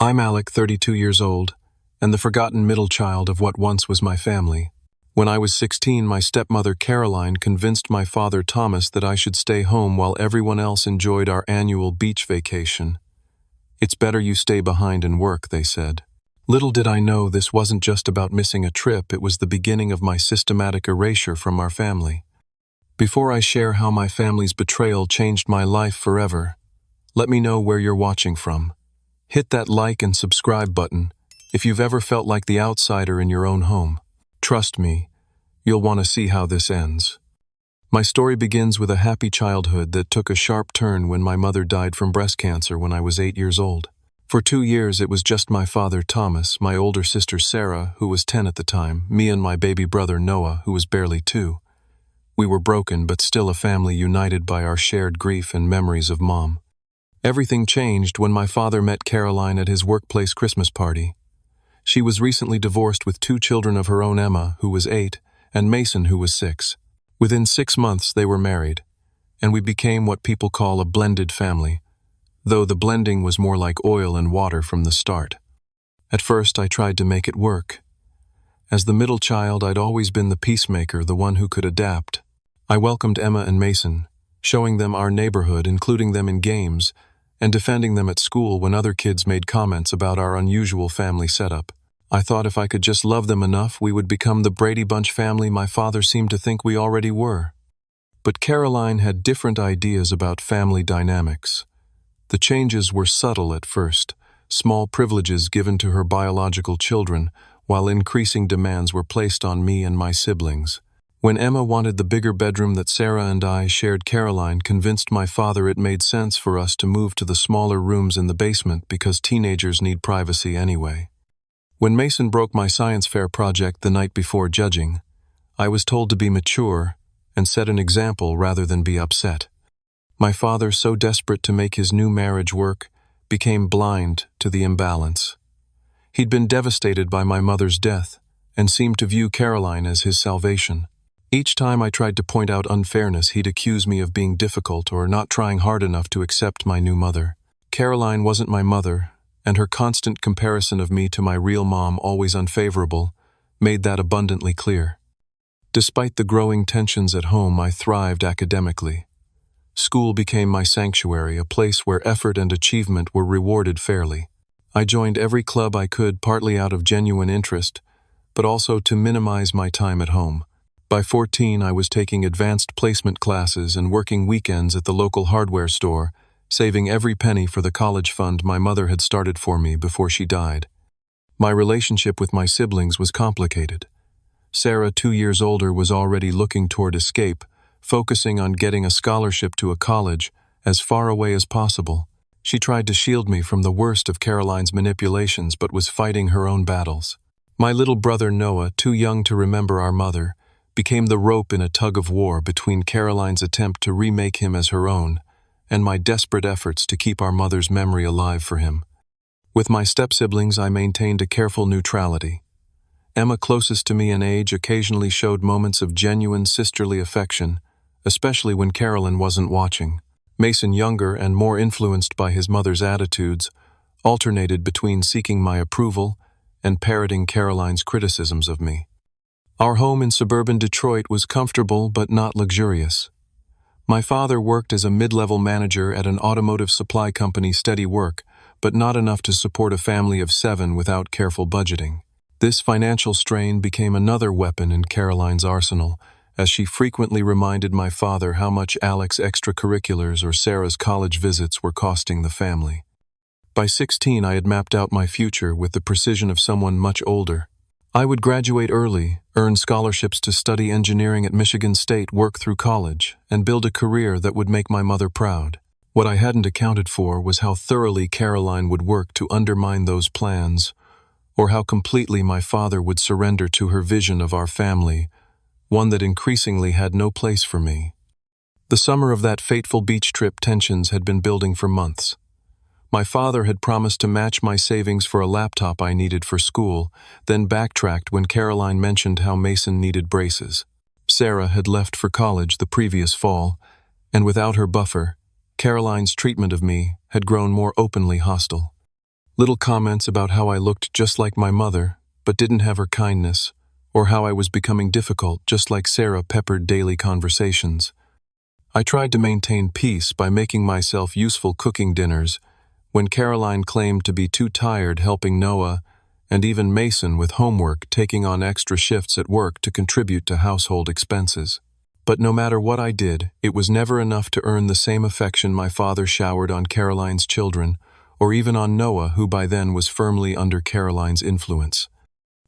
I'm Alec, 32 years old, and the forgotten middle child of what once was my family. When I was 16, my stepmother Caroline convinced my father Thomas that I should stay home while everyone else enjoyed our annual beach vacation. "It's better you stay behind and work," they said. Little did I know this wasn't just about missing a trip, it was the beginning of my systematic erasure from our family. Before I share how my family's betrayal changed my life forever, let me know where you're watching from. Hit that like and subscribe button if you've ever felt like the outsider in your own home. Trust me, you'll want to see how this ends. My story begins with a happy childhood that took a sharp turn when my mother died from breast cancer when I was 8 years old. For 2 years, it was just my father Thomas, my older sister Sarah, who was 10 at the time, me and my baby brother Noah, who was barely 2. We were broken, but still a family united by our shared grief and memories of Mom. Everything changed when my father met Caroline at his workplace Christmas party. She was recently divorced with 2 children of her own, Emma, who was 8, and Mason, who was 6. Within 6 months, they were married, and we became what people call a blended family, though the blending was more like oil and water from the start. At first, I tried to make it work. As the middle child, I'd always been the peacemaker, the one who could adapt. I welcomed Emma and Mason, showing them our neighborhood, including them in games, and defending them at school when other kids made comments about our unusual family setup. I thought if I could just love them enough, we would become the Brady Bunch family my father seemed to think we already were. But Caroline had different ideas about family dynamics. The changes were subtle at first, small privileges given to her biological children, while increasing demands were placed on me and my siblings. When Emma wanted the bigger bedroom that Sarah and I shared, Caroline convinced my father it made sense for us to move to the smaller rooms in the basement because teenagers need privacy anyway. When Mason broke my science fair project the night before judging, I was told to be mature and set an example rather than be upset. My father, so desperate to make his new marriage work, became blind to the imbalance. He'd been devastated by my mother's death and seemed to view Caroline as his salvation. Each time I tried to point out unfairness, he'd accuse me of being difficult or not trying hard enough to accept my new mother. Caroline wasn't my mother, and her constant comparison of me to my real mom, always unfavorable, made that abundantly clear. Despite the growing tensions at home, I thrived academically. School became my sanctuary, a place where effort and achievement were rewarded fairly. I joined every club I could, partly out of genuine interest, but also to minimize my time at home. By 14, I was taking advanced placement classes and working weekends at the local hardware store, saving every penny for the college fund my mother had started for me before she died. My relationship with my siblings was complicated. Sarah, 2 years older, was already looking toward escape, focusing on getting a scholarship to a college as far away as possible. She tried to shield me from the worst of Caroline's manipulations, but was fighting her own battles. My little brother Noah, too young to remember our mother, became the rope in a tug-of-war between Caroline's attempt to remake him as her own and my desperate efforts to keep our mother's memory alive for him. With my step-siblings, I maintained a careful neutrality. Emma, closest to me in age, occasionally showed moments of genuine sisterly affection, especially when Caroline wasn't watching. Mason, younger and more influenced by his mother's attitudes, alternated between seeking my approval and parroting Caroline's criticisms of me. Our home in suburban Detroit was comfortable but not luxurious. My father worked as a mid-level manager at an automotive supply company, steady work, but not enough to support a family of 7 without careful budgeting. This financial strain became another weapon in Caroline's arsenal, as she frequently reminded my father how much Alec's extracurriculars or Sarah's college visits were costing the family. By 16, I had mapped out my future with the precision of someone much older. I would graduate early, earn scholarships to study engineering at Michigan State, work through college, and build a career that would make my mother proud. What I hadn't accounted for was how thoroughly Caroline would work to undermine those plans, or how completely my father would surrender to her vision of our family, one that increasingly had no place for me. The summer of that fateful beach trip, tensions had been building for months. My father had promised to match my savings for a laptop I needed for school, then backtracked when Caroline mentioned how Mason needed braces. Sarah had left for college the previous fall, and without her buffer, Caroline's treatment of me had grown more openly hostile. Little comments about how I looked just like my mother, but didn't have her kindness, or how I was becoming difficult just like Sarah peppered daily conversations. I tried to maintain peace by making myself useful cooking dinners, when Caroline claimed to be too tired helping Noah, and even Mason with homework taking on extra shifts at work to contribute to household expenses. But no matter what I did, it was never enough to earn the same affection my father showered on Caroline's children, or even on Noah, who by then was firmly under Caroline's influence.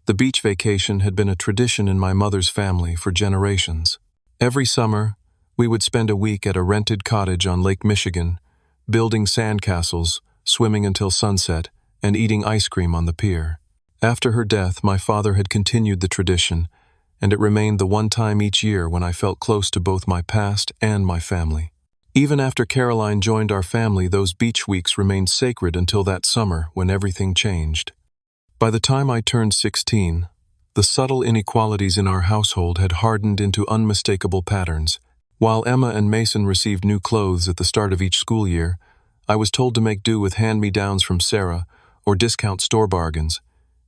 The beach vacation had been a tradition in my mother's family for generations. Every summer, we would spend a week at a rented cottage on Lake Michigan, building sandcastles, swimming until sunset, and eating ice cream on the pier. After her death, my father had continued the tradition, and it remained the one time each year when I felt close to both my past and my family. Even after Caroline joined our family, those beach weeks remained sacred until that summer when everything changed. By the time I turned 16, the subtle inequalities in our household had hardened into unmistakable patterns. While Emma and Mason received new clothes at the start of each school year, I was told to make do with hand-me-downs from Sarah or discount store bargains,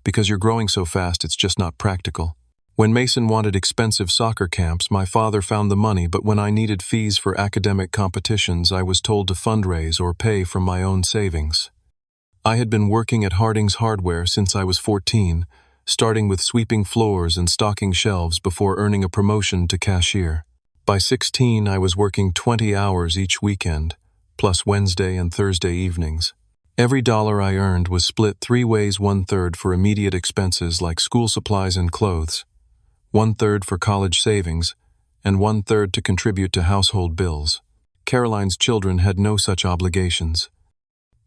because you're growing so fast it's just not practical. When Mason wanted expensive soccer camps, my father found the money, but when I needed fees for academic competitions, I was told to fundraise or pay from my own savings. I had been working at Harding's Hardware since I was 14, starting with sweeping floors and stocking shelves before earning a promotion to cashier. By 16, I was working 20 hours each weekend, plus Wednesday and Thursday evenings. Every dollar I earned was split 3 ways: 1/3 for immediate expenses like school supplies and clothes, 1/3 for college savings, and 1/3 to contribute to household bills. Caroline's children had no such obligations.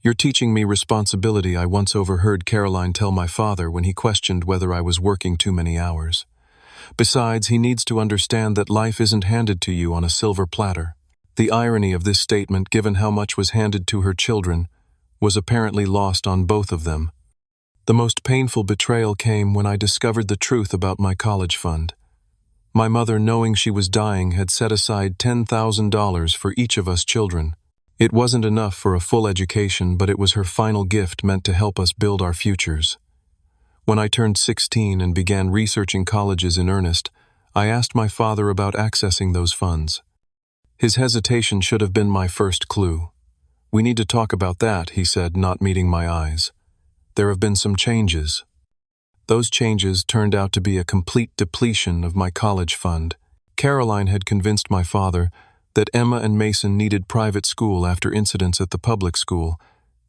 "You're teaching me responsibility," I once overheard Caroline tell my father when he questioned whether I was working too many hours. "Besides, he needs to understand that life isn't handed to you on a silver platter." The irony of this statement, given how much was handed to her children, was apparently lost on both of them. The most painful betrayal came when I discovered the truth about my college fund. My mother, knowing she was dying, had set aside $10,000 for each of us children. It wasn't enough for a full education, but it was her final gift meant to help us build our futures. When I turned 16 and began researching colleges in earnest, I asked my father about accessing those funds. His hesitation should have been my first clue. "We need to talk about that," he said, not meeting my eyes. "There have been some changes." Those changes turned out to be a complete depletion of my college fund. Caroline had convinced my father that Emma and Mason needed private school after incidents at the public school,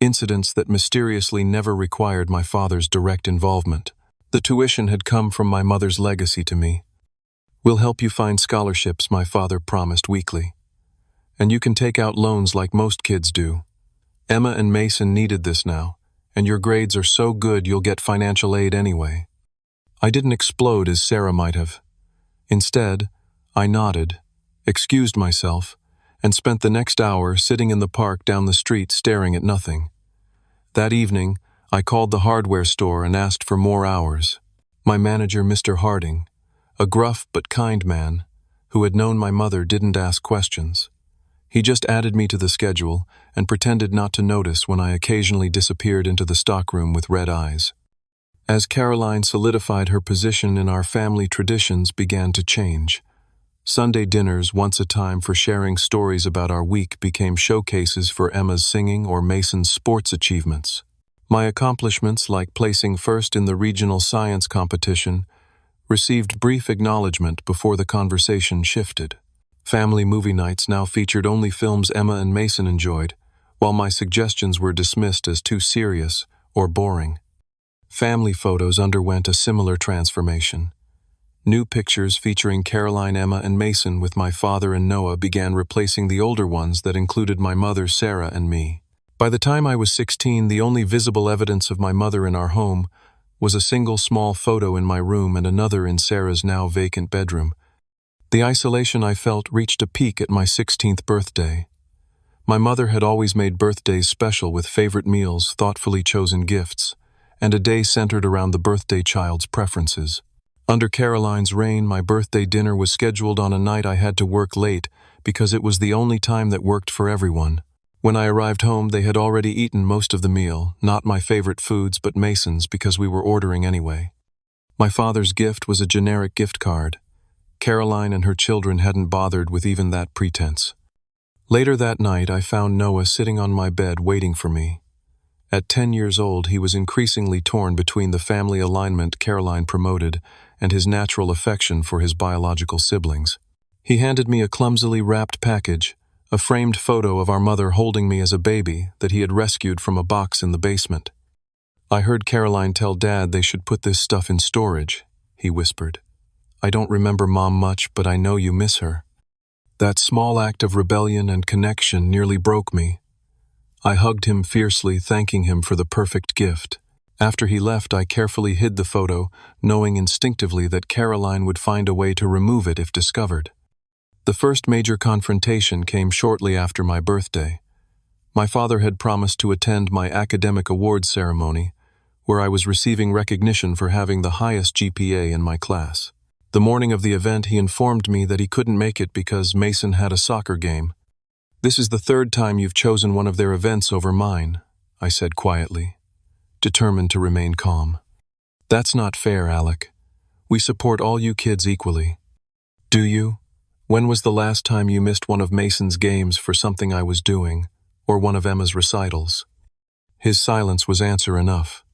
incidents that mysteriously never required my father's direct involvement. The tuition had come from my mother's legacy to me. "We'll help you find scholarships," my father promised weekly. "And you can take out loans like most kids do. Emma and Mason needed this now, and your grades are so good you'll get financial aid anyway." I didn't explode as Sarah might have. Instead, I nodded, excused myself, and spent the next hour sitting in the park down the street staring at nothing. That evening, I called the hardware store and asked for more hours. My manager, Mr. Harding, a gruff but kind man, who had known my mother, didn't ask questions. He just added me to the schedule and pretended not to notice when I occasionally disappeared into the stockroom with red eyes. As Caroline solidified her position in our family, traditions began to change. Sunday dinners, once a time for sharing stories about our week, became showcases for Emma's singing or Mason's sports achievements. My accomplishments, like placing first in the regional science competition, received brief acknowledgement before the conversation shifted. Family movie nights now featured only films Emma and Mason enjoyed, while my suggestions were dismissed as too serious or boring. Family photos underwent a similar transformation. New pictures featuring Caroline, Emma, and Mason with my father and Noah began replacing the older ones that included my mother, Sarah, and me. By the time I was 16, the only visible evidence of my mother in our home was a single small photo in my room and another in Sarah's now vacant bedroom. The isolation I felt reached a peak at my 16th birthday. My mother had always made birthdays special with favorite meals, thoughtfully chosen gifts, and a day centered around the birthday child's preferences. Under Caroline's reign, my birthday dinner was scheduled on a night I had to work late because it was the only time that worked for everyone. When I arrived home, they had already eaten most of the meal, not my favorite foods but Mason's because we were ordering anyway. My father's gift was a generic gift card. Caroline and her children hadn't bothered with even that pretense. Later that night, I found Noah sitting on my bed waiting for me. At 10 years old, he was increasingly torn between the family alignment Caroline promoted and his natural affection for his biological siblings. He handed me a clumsily wrapped package, a framed photo of our mother holding me as a baby that he had rescued from a box in the basement. "I heard Caroline tell Dad they should put this stuff in storage," he whispered. "I don't remember Mom much, but I know you miss her." That small act of rebellion and connection nearly broke me. I hugged him fiercely, thanking him for the perfect gift. After he left, I carefully hid the photo, knowing instinctively that Caroline would find a way to remove it if discovered. The first major confrontation came shortly after my birthday. My father had promised to attend my academic awards ceremony, where I was receiving recognition for having the highest GPA in my class. The morning of the event, he informed me that he couldn't make it because Mason had a soccer game. "This is the third time you've chosen one of their events over mine," I said quietly, determined to remain calm. "That's not fair, Alec. We support all you kids equally." "Do you? When was the last time you missed one of Mason's games for something I was doing, or one of Emma's recitals?" His silence was answer enough.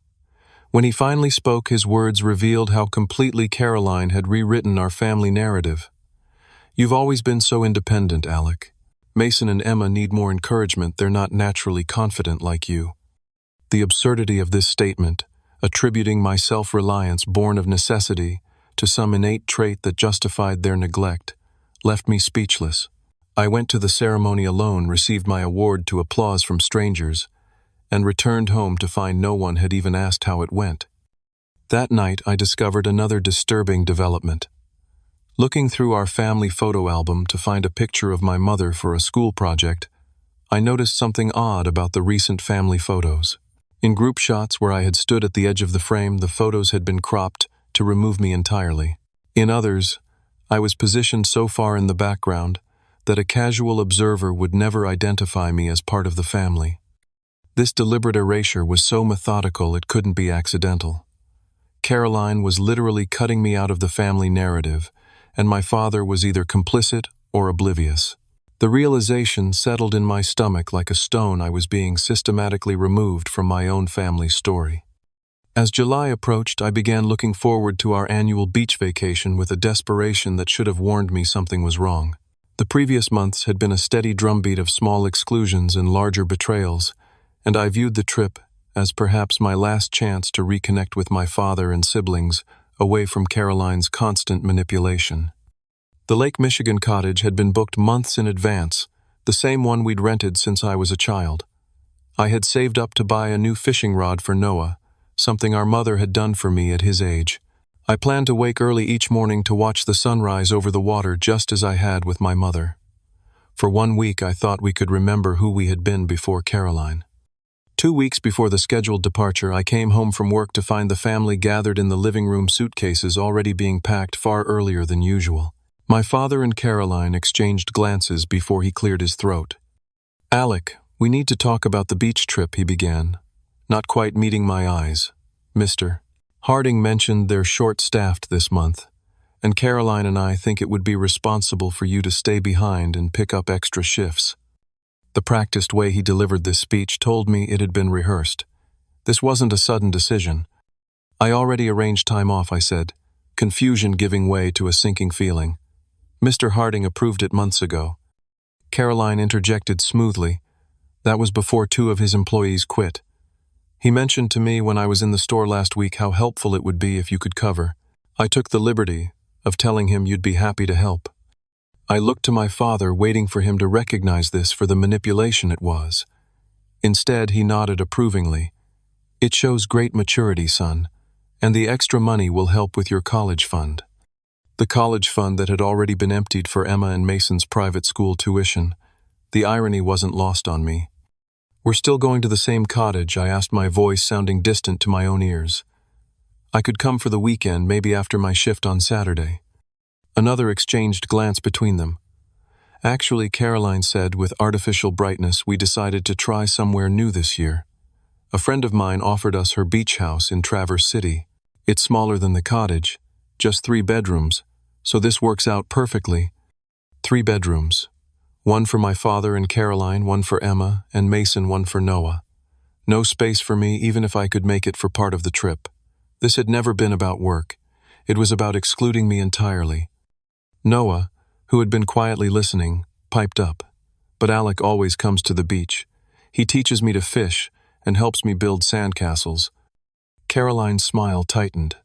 When he finally spoke, his words revealed how completely Caroline had rewritten our family narrative. "You've always been so independent, Alec. Mason and Emma need more encouragement. They're not naturally confident like you." The absurdity of this statement, attributing my self-reliance born of necessity to some innate trait that justified their neglect, left me speechless. I went to the ceremony alone, received my award to applause from strangers, and returned home to find no one had even asked how it went. That night, I discovered another disturbing development. Looking through our family photo album to find a picture of my mother for a school project, I noticed something odd about the recent family photos. In group shots where I had stood at the edge of the frame, the photos had been cropped to remove me entirely. In others, I was positioned so far in the background that a casual observer would never identify me as part of the family. This deliberate erasure was so methodical it couldn't be accidental. Caroline was literally cutting me out of the family narrative, and my father was either complicit or oblivious. The realization settled in my stomach like a stone. I was being systematically removed from my own family story. As July approached, I began looking forward to our annual beach vacation with a desperation that should have warned me something was wrong. The previous months had been a steady drumbeat of small exclusions and larger betrayals, and I viewed the trip as perhaps my last chance to reconnect with my father and siblings away from Caroline's constant manipulation. The Lake Michigan cottage had been booked months in advance, the same one we'd rented since I was a child. I had saved up to buy a new fishing rod for Noah, something our mother had done for me at his age. I planned to wake early each morning to watch the sunrise over the water just as I had with my mother. For 1 week, I thought we could remember who we had been before Caroline. 2 weeks before the scheduled departure, I came home from work to find the family gathered in the living room, suitcases already being packed far earlier than usual. My father and Caroline exchanged glances before he cleared his throat. "Alec, we need to talk about the beach trip," he began, not quite meeting my eyes. "Mr. Harding mentioned they're short-staffed this month, and Caroline and I think it would be responsible for you to stay behind and pick up extra shifts." The practiced way he delivered this speech told me it had been rehearsed. This wasn't a sudden decision. "I already arranged time off," I said, confusion giving way to a sinking feeling. "Mr. Harding approved it months ago." Caroline interjected smoothly. "That was before 2 of his employees quit. He mentioned to me when I was in the store last week how helpful it would be if you could cover. I took the liberty of telling him you'd be happy to help." I looked to my father, waiting for him to recognize this for the manipulation it was. Instead, he nodded approvingly. "It shows great maturity, son, and the extra money will help with your college fund." The college fund that had already been emptied for Emma and Mason's private school tuition. The irony wasn't lost on me. "We're still going to the same cottage?" I asked, my voice sounding distant to my own ears. "I could come for the weekend, maybe after my shift on Saturday." Another exchanged glance between them. Actually, Caroline said, with artificial brightness, we decided to try somewhere new this year. A friend of mine offered us her beach house in Traverse City. It's smaller than the cottage, just 3 bedrooms, so this works out perfectly. 3 bedrooms. One for my father and Caroline, one for Emma, and Mason, one for Noah. No space for me, even if I could make it for part of the trip. This had never been about work. It was about excluding me entirely. Noah, who had been quietly listening, piped up. But Alec always comes to the beach. He teaches me to fish and helps me build sandcastles. Caroline's smile tightened.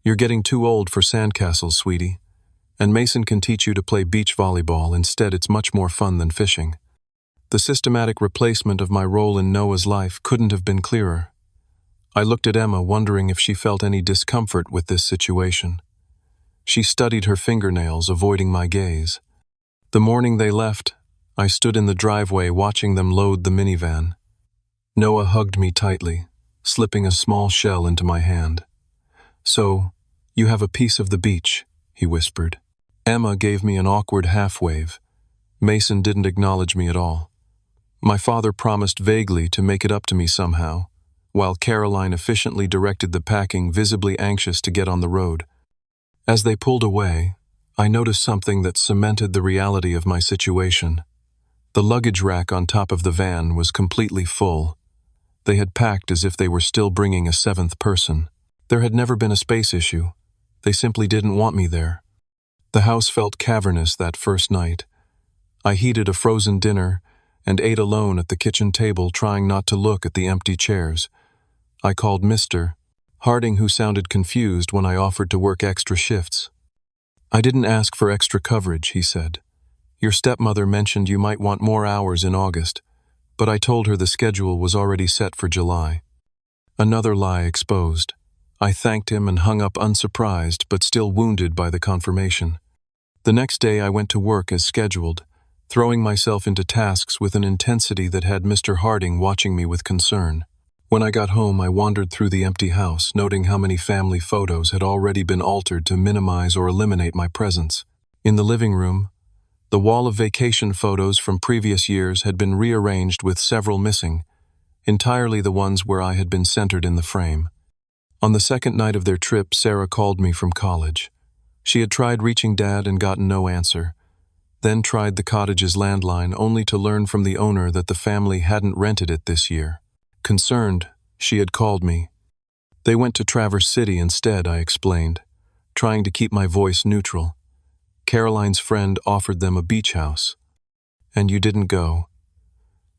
You're getting too old for sandcastles, sweetie. And Mason can teach you to play beach volleyball. Instead, it's much more fun than fishing. The systematic replacement of my role in Noah's life couldn't have been clearer. I looked at Emma, wondering if she felt any discomfort with this situation. She studied her fingernails, avoiding my gaze. The morning they left, I stood in the driveway watching them load the minivan. Noah hugged me tightly, slipping a small shell into my hand. "So, you have a piece of the beach," he whispered. Emma gave me an awkward half-wave. Mason didn't acknowledge me at all. My father promised vaguely to make it up to me somehow, while Caroline efficiently directed the packing, visibly anxious to get on the road. As they pulled away, I noticed something that cemented the reality of my situation. The luggage rack on top of the van was completely full. They had packed as if they were still bringing a 7th person. There had never been a space issue. They simply didn't want me there. The house felt cavernous that first night. I heated a frozen dinner and ate alone at the kitchen table, trying not to look at the empty chairs. I called Mr. Harding, who sounded confused when I offered to work extra shifts. "I didn't ask for extra coverage," he said. "Your stepmother mentioned you might want more hours in August, but I told her the schedule was already set for July." Another lie exposed. I thanked him and hung up unsurprised, but still wounded by the confirmation. The next day I went to work as scheduled, throwing myself into tasks with an intensity that had Mr. Harding watching me with concern. When I got home, I wandered through the empty house, noting how many family photos had already been altered to minimize or eliminate my presence. In the living room, the wall of vacation photos from previous years had been rearranged with several missing, entirely the ones where I had been centered in the frame. On the second night of their trip, Sarah called me from college. She had tried reaching Dad and gotten no answer, then tried the cottage's landline, only to learn from the owner that the family hadn't rented it this year. Concerned, she had called me. "They went to Traverse City instead," I explained, trying to keep my voice neutral. "Caroline's friend offered them a beach house. And you didn't go."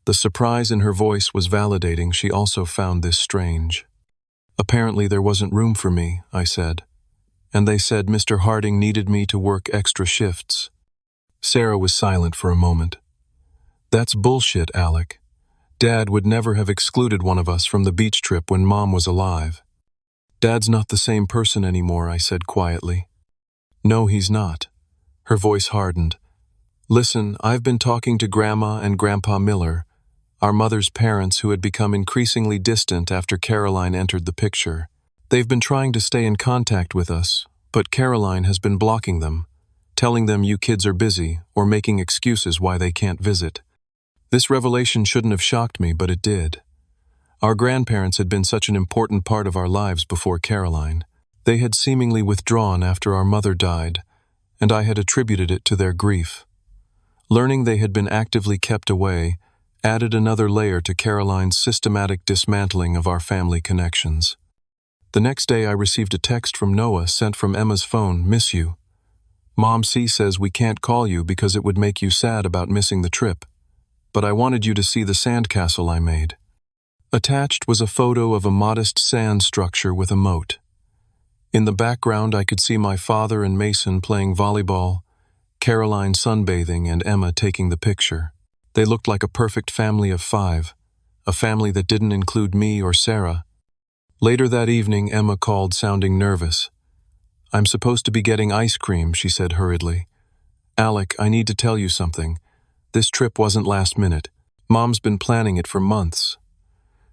The surprise in her voice was validating. She also found this strange. "Apparently there wasn't room for me," I said. "And they said Mr. Harding needed me to work extra shifts." Sarah was silent for a moment. "That's bullshit, Alec. Dad would never have excluded one of us from the beach trip when Mom was alive." "Dad's not the same person anymore," I said quietly. "No, he's not." Her voice hardened. "Listen, I've been talking to Grandma and Grandpa Miller, our mother's parents, who had become increasingly distant after Caroline entered the picture. They've been trying to stay in contact with us, but Caroline has been blocking them, telling them you kids are busy or making excuses why they can't visit. This revelation shouldn't have shocked me, but it did. Our grandparents had been such an important part of our lives before Caroline. They had seemingly withdrawn after our mother died, and I had attributed it to their grief. Learning they had been actively kept away added another layer to Caroline's systematic dismantling of our family connections. The next day I received a text from Noah sent from Emma's phone. "Miss you. Mom C says we can't call you because it would make you sad about missing the trip. But I wanted you to see the sandcastle I made." Attached was a photo of a modest sand structure with a moat. In the background I could see my father and Mason playing volleyball, Caroline sunbathing, and Emma taking the picture. They looked like a perfect family of 5, a family that didn't include me or Sarah. Later that evening, Emma called, sounding nervous. "I'm supposed to be getting ice cream," she said hurriedly. "Alec, I need to tell you something. This trip wasn't last minute. Mom's been planning it for months.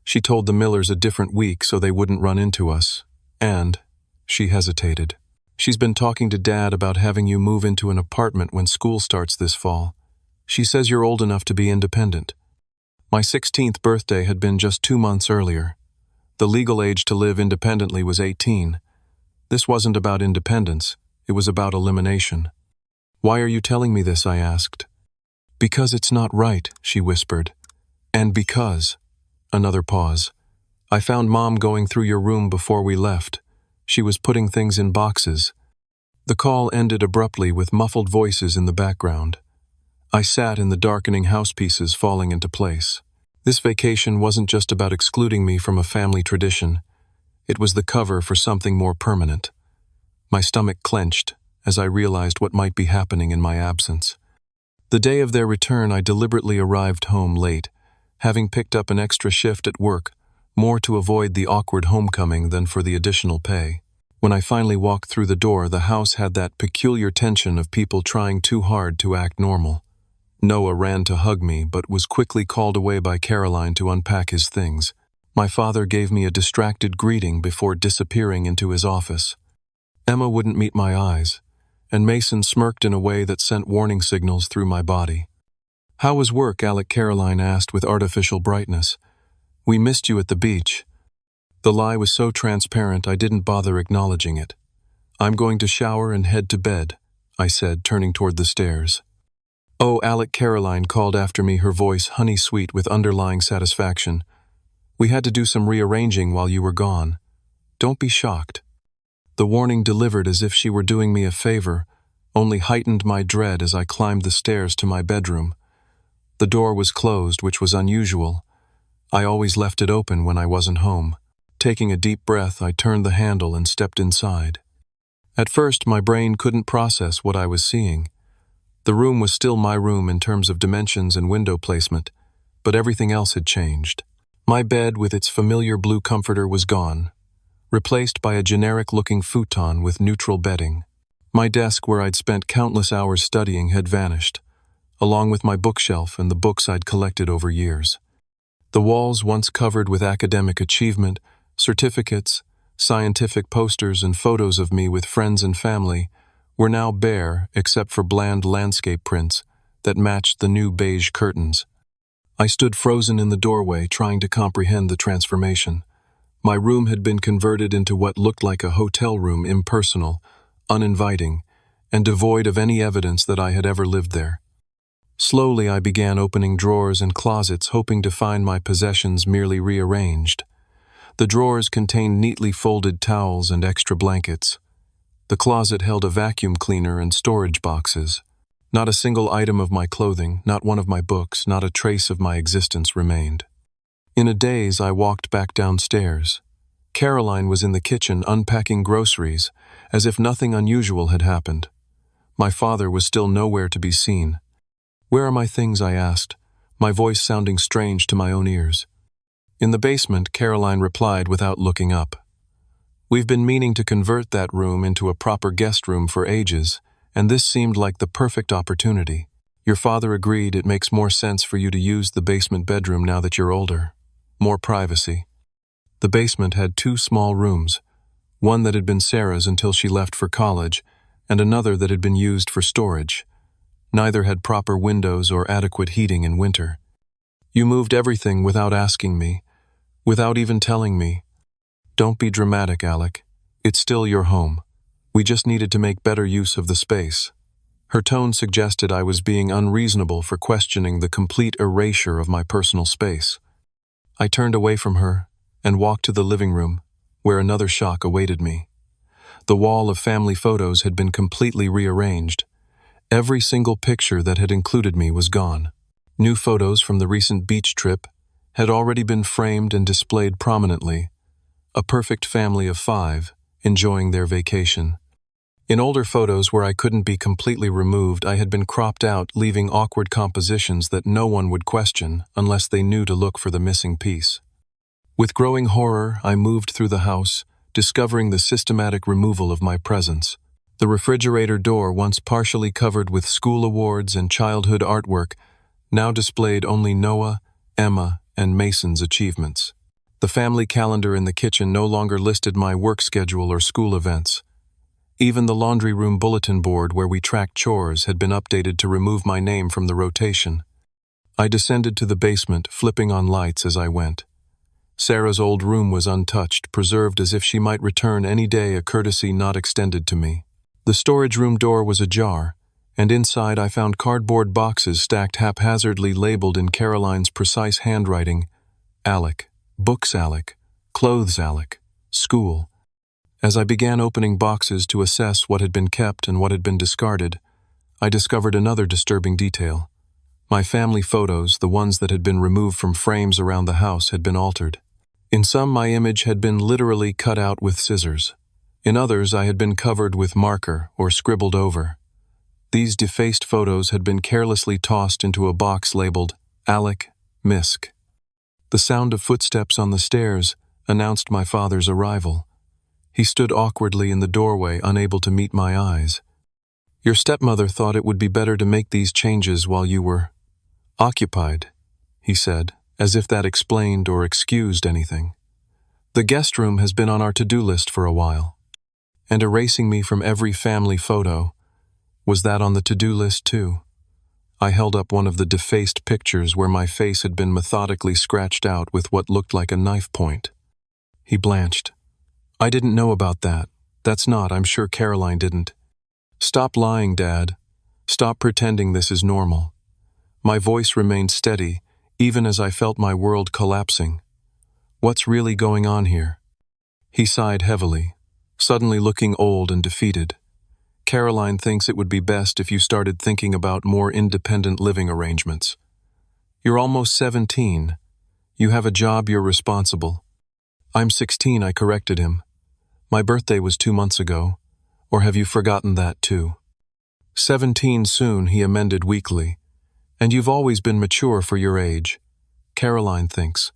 She told the Millers a different week so they wouldn't run into us. And," she hesitated, "she's been talking to Dad about having you move into an apartment when school starts this fall. She says you're old enough to be independent. My 16th birthday had been just 2 months earlier. The legal age to live independently was 18. This wasn't about independence, it was about elimination. Why are you telling me this? I asked. Because it's not right, she whispered. And because. Another pause. I found Mom going through your room before we left. She was putting things in boxes. The call ended abruptly with muffled voices in the background. I sat in the darkening house pieces falling into place. This vacation wasn't just about excluding me from a family tradition. It was the cover for something more permanent. My stomach clenched as I realized what might be happening in my absence. The day of their return, I deliberately arrived home late, having picked up an extra shift at work, more to avoid the awkward homecoming than for the additional pay. When I finally walked through the door, the house had that peculiar tension of people trying too hard to act normal. Noah ran to hug me, but was quickly called away by Caroline to unpack his things. My father gave me a distracted greeting before disappearing into his office. Emma wouldn't meet my eyes, and Mason smirked in a way that sent warning signals through my body. How was work? Caroline asked with artificial brightness. We missed you at the beach. The lie was so transparent I didn't bother acknowledging it. I'm going to shower and head to bed, I said, turning toward the stairs. Oh, Caroline called after me, her voice honey-sweet with underlying satisfaction. We had to do some rearranging while you were gone. Don't be shocked. The warning delivered as if she were doing me a favor, only heightened my dread as I climbed the stairs to my bedroom. The door was closed, which was unusual. I always left it open when I wasn't home. Taking a deep breath, I turned the handle and stepped inside. At first, my brain couldn't process what I was seeing. The room was still my room in terms of dimensions and window placement, but everything else had changed. My bed with its familiar blue comforter was gone, replaced by a generic-looking futon with neutral bedding. My desk, where I'd spent countless hours studying, had vanished, along with my bookshelf and the books I'd collected over years. The walls, once covered with academic achievement, certificates, scientific posters, and photos of me with friends and family, were now bare except for bland landscape prints that matched the new beige curtains. I stood frozen in the doorway, trying to comprehend the transformation. My room had been converted into what looked like a hotel room, impersonal, uninviting, and devoid of any evidence that I had ever lived there. Slowly, I began opening drawers and closets, hoping to find my possessions merely rearranged. The drawers contained neatly folded towels and extra blankets. The closet held a vacuum cleaner and storage boxes. Not a single item of my clothing, not one of my books, not a trace of my existence remained. In a daze, I walked back downstairs. Caroline was in the kitchen unpacking groceries, as if nothing unusual had happened. My father was still nowhere to be seen. Where are my things? I asked, my voice sounding strange to my own ears. In the basement, Caroline replied without looking up. We've been meaning to convert that room into a proper guest room for ages, and this seemed like the perfect opportunity. Your father agreed it makes more sense for you to use the basement bedroom now that you're older. More privacy. The basement had 2 small rooms, one that had been Sarah's until she left for college, and another that had been used for storage. Neither had proper windows or adequate heating in winter. You moved everything without asking me, without even telling me. Don't be dramatic, Alec. It's still your home. We just needed to make better use of the space. Her tone suggested I was being unreasonable for questioning the complete erasure of my personal space. I turned away from her and walked to the living room, where another shock awaited me. The wall of family photos had been completely rearranged. Every single picture that had included me was gone. New photos from the recent beach trip had already been framed and displayed prominently. A perfect family of 5, enjoying their vacation. In older photos where I couldn't be completely removed, I had been cropped out, leaving awkward compositions that no one would question unless they knew to look for the missing piece. With growing horror, I moved through the house, discovering the systematic removal of my presence. The refrigerator door, once partially covered with school awards and childhood artwork, now displayed only Noah, Emma, and Mason's achievements. The family calendar in the kitchen no longer listed my work schedule or school events. Even the laundry room bulletin board where we tracked chores had been updated to remove my name from the rotation. I descended to the basement, flipping on lights as I went. Sarah's old room was untouched, preserved as if she might return any day, a courtesy not extended to me. The storage room door was ajar, and inside I found cardboard boxes stacked haphazardly, labeled in Caroline's precise handwriting, Alec, books Alec, clothes Alec, school. As I began opening boxes to assess what had been kept and what had been discarded, I discovered another disturbing detail. My family photos, the ones that had been removed from frames around the house, had been altered. In some, my image had been literally cut out with scissors. In others, I had been covered with marker or scribbled over. These defaced photos had been carelessly tossed into a box labeled Alec, Misk. The sound of footsteps on the stairs announced my father's arrival. He stood awkwardly in the doorway, unable to meet my eyes. "Your stepmother thought it would be better to make these changes while you were occupied," he said, as if that explained or excused anything. "The guest room has been on our to-do list for a while." And erasing me from every family photo, was that on the to-do list too? I held up one of the defaced pictures where my face had been methodically scratched out with what looked like a knife point. He blanched. "I didn't know about that. That's not, I'm sure Caroline didn't." "Stop lying, Dad. Stop pretending this is normal." My voice remained steady, even as I felt my world collapsing. "What's really going on here?" He sighed heavily, suddenly looking old and defeated. "Caroline thinks it would be best if you started thinking about more independent living arrangements. You're almost 17. You have a job, you're responsible." "I'm 16, I corrected him. "My birthday was 2 months ago. Or have you forgotten that too?" "17 soon," he amended weakly. "And you've always been mature for your age. Caroline thinks."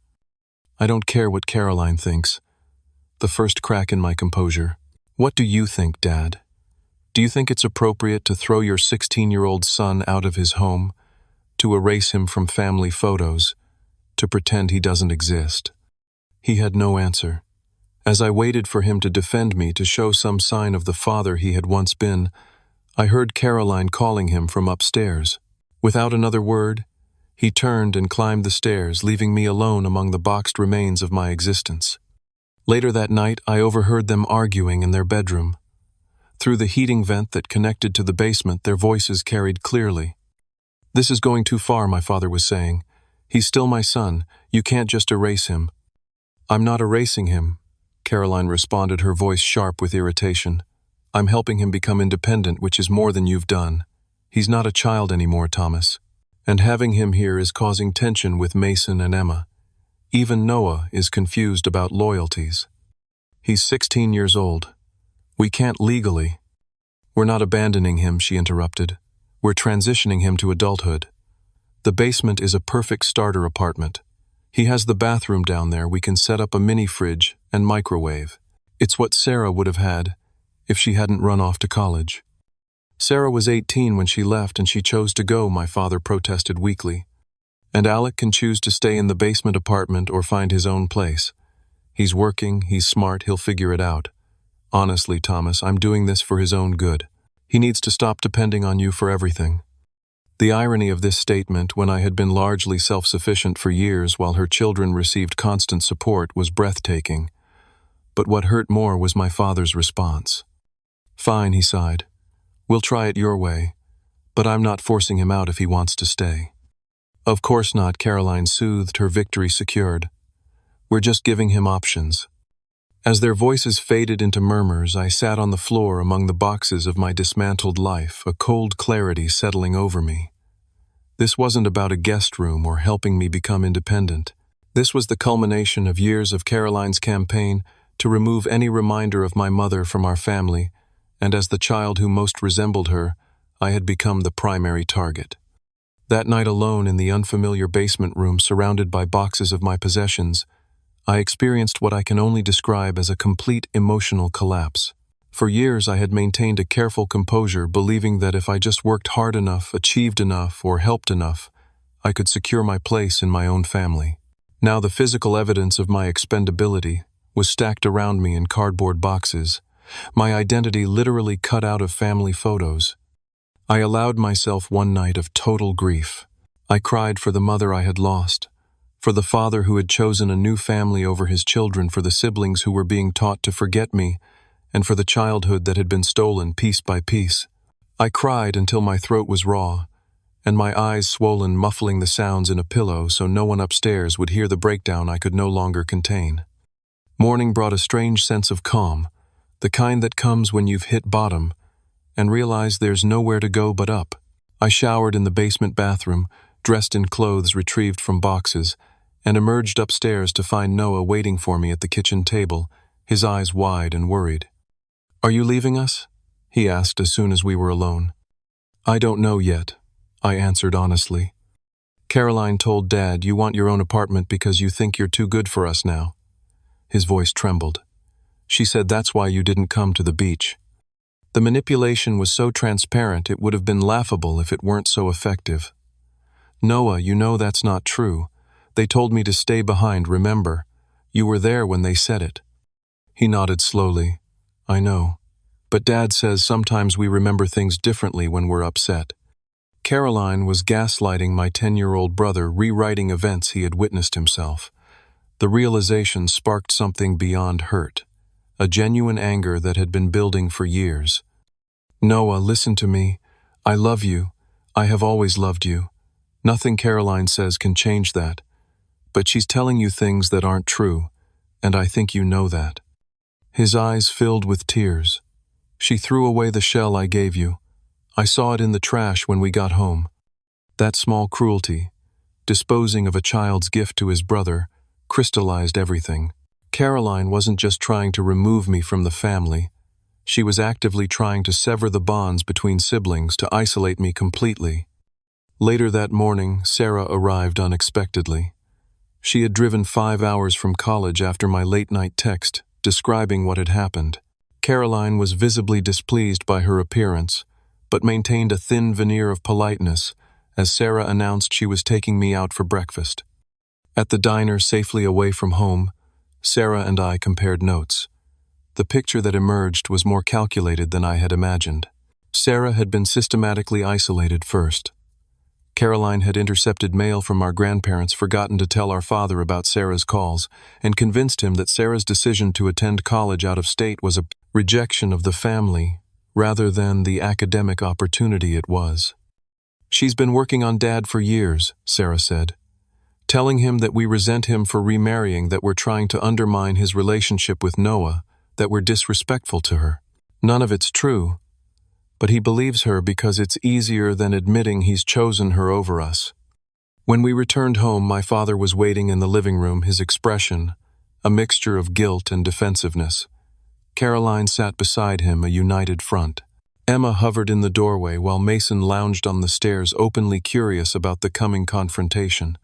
"I don't care what Caroline thinks." The first crack in my composure. "What do you think, Dad? Do you think it's appropriate to throw your 16-year-old son out of his home, to erase him from family photos, to pretend he doesn't exist?" He had no answer. As I waited for him to defend me, to show some sign of the father he had once been, I heard Caroline calling him from upstairs. Without another word, he turned and climbed the stairs, leaving me alone among the boxed remains of my existence. Later that night, I overheard them arguing in their bedroom. Through the heating vent that connected to the basement, their voices carried clearly. "This is going too far," my father was saying. "He's still my son. You can't just erase him." "I'm not erasing him," Caroline responded, her voice sharp with irritation. "I'm helping him become independent, which is more than you've done. He's not a child anymore, Thomas. And having him here is causing tension with Mason and Emma. Even Noah is confused about loyalties. He's 16 years old. We can't legally." "We're not abandoning him," she interrupted. "We're transitioning him to adulthood. The basement is a perfect starter apartment. He has the bathroom down there. We can set up a mini fridge and microwave. It's what Sarah would have had if she hadn't run off to college." "Sarah was 18 when she left, and she chose to go," my father protested weakly. "And Alec can choose to stay in the basement apartment or find his own place. He's working, he's smart, he'll figure it out. Honestly, Thomas, I'm doing this for his own good. He needs to stop depending on you for everything." The irony of this statement, when I had been largely self-sufficient for years while her children received constant support, was breathtaking. But what hurt more was my father's response. "Fine," he sighed. "We'll try it your way, but I'm not forcing him out if he wants to stay." "Of course not," Caroline soothed, her victory secured. "We're just giving him options." As their voices faded into murmurs, I sat on the floor among the boxes of my dismantled life, a cold clarity settling over me. This wasn't about a guest room or helping me become independent. This was the culmination of years of Caroline's campaign to remove any reminder of my mother from our family, and as the child who most resembled her, I had become the primary target. That night alone in the unfamiliar basement room surrounded by boxes of my possessions, I experienced what I can only describe as a complete emotional collapse. For years I had maintained a careful composure, believing that if I just worked hard enough, achieved enough, or helped enough, I could secure my place in my own family. Now the physical evidence of my expendability was stacked around me in cardboard boxes, My identity literally cut out of family photos. I allowed myself one night of total grief. I cried for the mother I had lost, for the father who had chosen a new family over his children, for the siblings who were being taught to forget me, and for the childhood that had been stolen piece by piece. I cried until my throat was raw, and my eyes swollen, muffling the sounds in a pillow so no one upstairs would hear the breakdown I could no longer contain. Morning brought a strange sense of calm, the kind that comes when you've hit bottom and realize there's nowhere to go but up. I showered in the basement bathroom, dressed in clothes retrieved from boxes, and emerged upstairs to find Noah waiting for me at the kitchen table, his eyes wide and worried. "Are you leaving us?" he asked as soon as we were alone. "I don't know yet," I answered honestly. "Caroline told Dad you want your own apartment because you think you're too good for us now." His voice trembled. "She said that's why you didn't come to the beach." The manipulation was so transparent it would have been laughable if it weren't so effective. "Noah, you know that's not true. They told me to stay behind, remember? You were there when they said it." He nodded slowly. "I know. But Dad says sometimes we remember things differently when we're upset." Caroline was gaslighting my 10-year-old brother, rewriting events he had witnessed himself. The realization sparked something beyond hurt, a genuine anger that had been building for years. "Noah, listen to me. I love you. I have always loved you. Nothing Caroline says can change that. But she's telling you things that aren't true, and I think you know that." His eyes filled with tears. "She threw away the shell I gave you. I saw it in the trash when we got home. That small cruelty, disposing of a child's gift to his brother, crystallized everything. Caroline wasn't just trying to remove me from the family. She was actively trying to sever the bonds between siblings, to isolate me completely." Later that morning, Sarah arrived unexpectedly. She had driven 5 hours from college after my late-night text, describing what had happened. Caroline was visibly displeased by her appearance, but maintained a thin veneer of politeness as Sarah announced she was taking me out for breakfast. At the diner, safely away from home, Sarah and I compared notes. The picture that emerged was more calculated than I had imagined. Sarah had been systematically isolated first. Caroline had intercepted mail from our grandparents, forgotten to tell our father about Sarah's calls, and convinced him that Sarah's decision to attend college out of state was a rejection of the family rather than the academic opportunity it was. "She's been working on Dad for years," Sarah said, "telling him that we resent him for remarrying, that we're trying to undermine his relationship with Noah, that we're disrespectful to her. None of it's true, but he believes her because it's easier than admitting he's chosen her over us." When we returned home, my father was waiting in the living room, his expression a mixture of guilt and defensiveness. Caroline sat beside him, a united front. Emma hovered in the doorway while Mason lounged on the stairs, openly curious about the coming confrontation.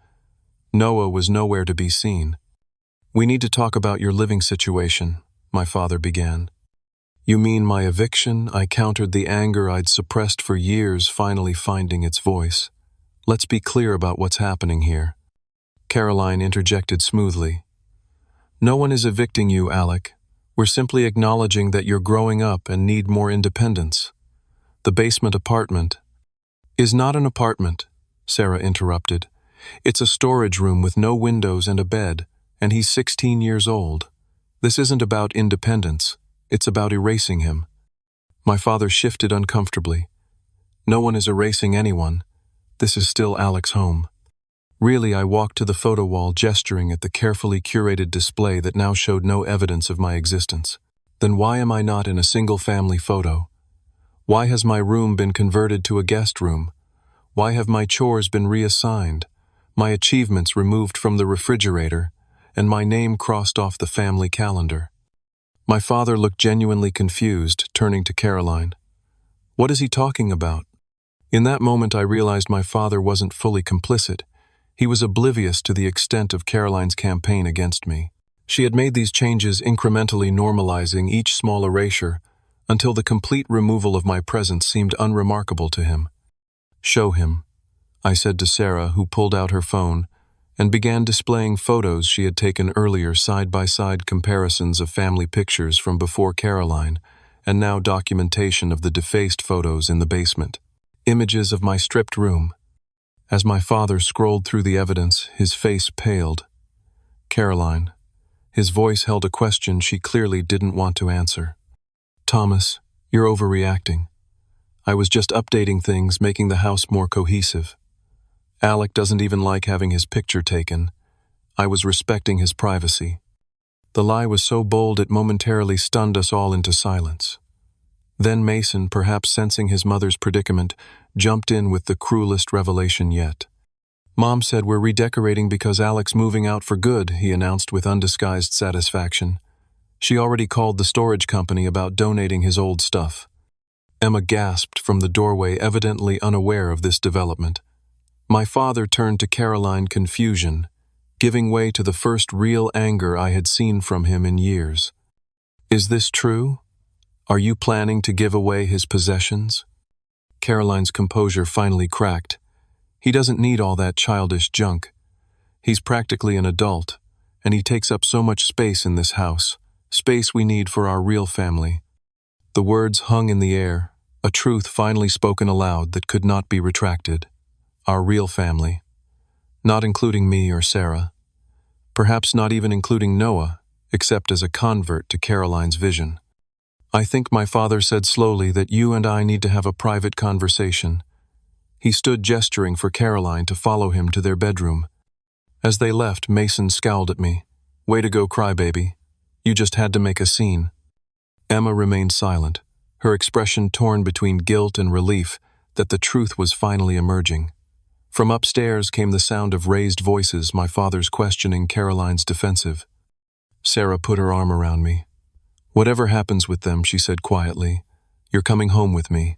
Noah was nowhere to be seen. "We need to talk about your living situation," my father began. "You mean my eviction?" I countered, the anger I'd suppressed for years finally finding its voice. "Let's be clear about what's happening here." Caroline interjected smoothly. "No one is evicting you, Alec. We're simply acknowledging that you're growing up and need more independence. The basement apartment—" "Is not an apartment," Sarah interrupted. "It's a storage room with no windows and a bed, and he's 16 years old. This isn't about independence. It's about erasing him." My father shifted uncomfortably. "No one is erasing anyone. This is still Alec's home." Really, I walked to the photo wall, gesturing at the carefully curated display that now showed no evidence of my existence. Then why am I not in a single-family photo? Why has my room been converted to a guest room? Why have my chores been reassigned, my achievements removed from the refrigerator, and my name crossed off the family calendar? My father looked genuinely confused, turning to Caroline. "What is he talking about?" In that moment, I realized my father wasn't fully complicit. He was oblivious to the extent of Caroline's campaign against me. She had made these changes, incrementally normalizing each small erasure, until the complete removal of my presence seemed unremarkable to him. "Show him," I said to Sarah, who pulled out her phone and began displaying photos she had taken earlier, side-by-side comparisons of family pictures from before Caroline and now documentation of the defaced photos in the basement. Images of my stripped room. As my father scrolled through the evidence, his face paled. Caroline. His voice held a question she clearly didn't want to answer. Thomas, you're overreacting. I was just updating things, making the house more cohesive. Alec doesn't even like having his picture taken. I was respecting his privacy. The lie was so bold it momentarily stunned us all into silence. Then Mason, perhaps sensing his mother's predicament, jumped in with the cruelest revelation yet. Mom said we're redecorating because Alec's moving out for good, he announced with undisguised satisfaction. She already called the storage company about donating his old stuff. Emma gasped from the doorway, evidently unaware of this development. My father turned to Caroline, confusion, giving way to the first real anger I had seen from him in years. Is this true? Are you planning to give away his possessions? Caroline's composure finally cracked. He doesn't need all that childish junk. He's practically an adult, and he takes up so much space in this house, space we need for our real family. The words hung in the air, a truth finally spoken aloud that could not be retracted. Our real family. Not including me or Sarah. Perhaps not even including Noah, except as a convert to Caroline's vision. I think my father said slowly that you and I need to have a private conversation. He stood gesturing for Caroline to follow him to their bedroom. As they left, Mason scowled at me. Way to go, crybaby. You just had to make a scene. Emma remained silent, her expression torn between guilt and relief that the truth was finally emerging. From upstairs came the sound of raised voices, my father's questioning, Caroline's defensive. Sarah put her arm around me. Whatever happens with them, she said quietly, you're coming home with me.